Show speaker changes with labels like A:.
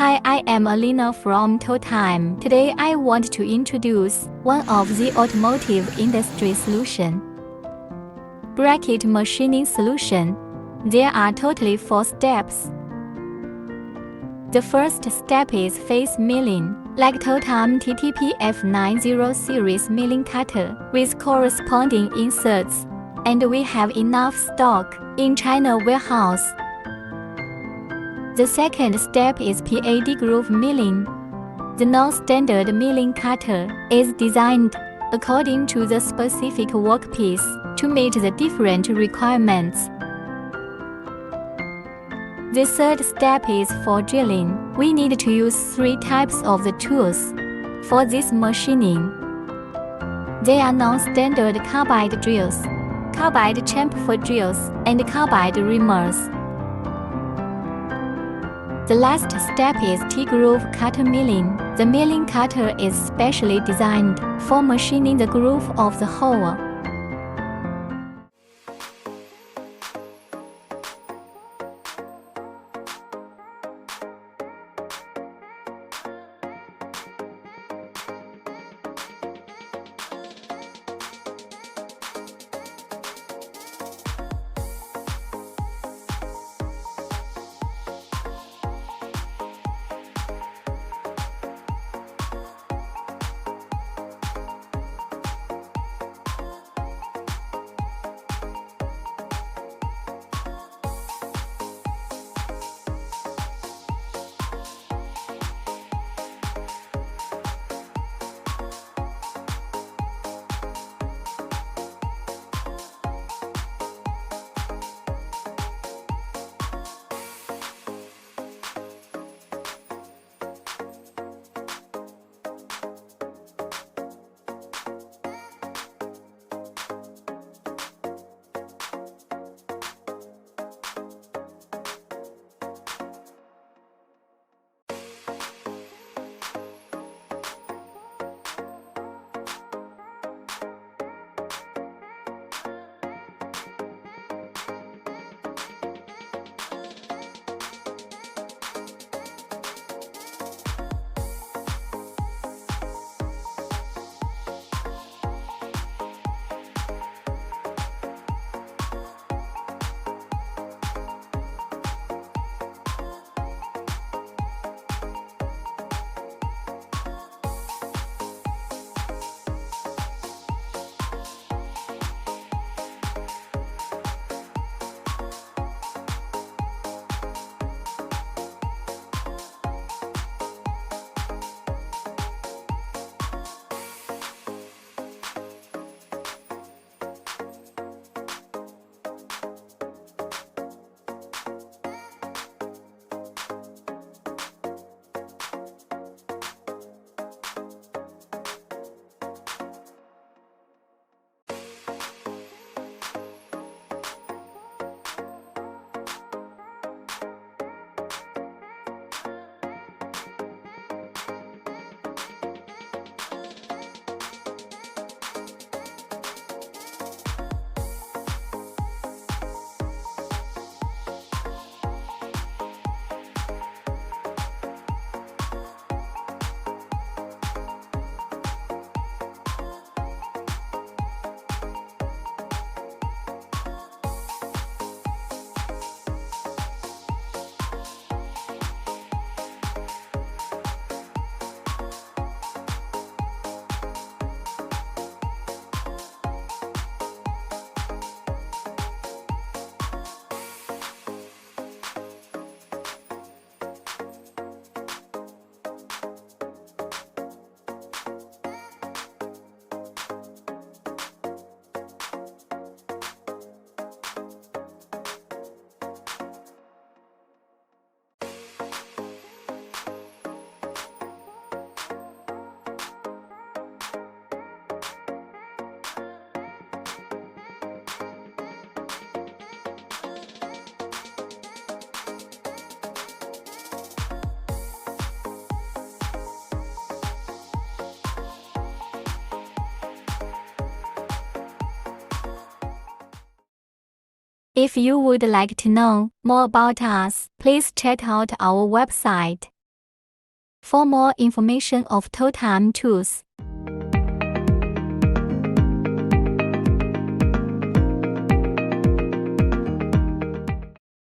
A: Hi, I am Alina from TOTIME. Today I want to introduce one of the automotive industry solution. Bracket machining solution. There are totally 4 steps. The first step is face milling, like TOTIME TTPF90 Series milling cutter with corresponding inserts, and we have enough stock in China warehouse. The second step is PAD groove milling. The non-standard milling cutter is designed according to the specific workpiece to meet the different requirements. The third step is for drilling. We need to use 3 types of the tools for this machining. They are non-standard carbide drills, carbide chamfer drills, and carbide reamers. The last step is T-groove cutter milling. The milling cutter is specially designed for machining the groove of the hole. If you would like to know more about us, please check out our website. For more information of TOTIME tools,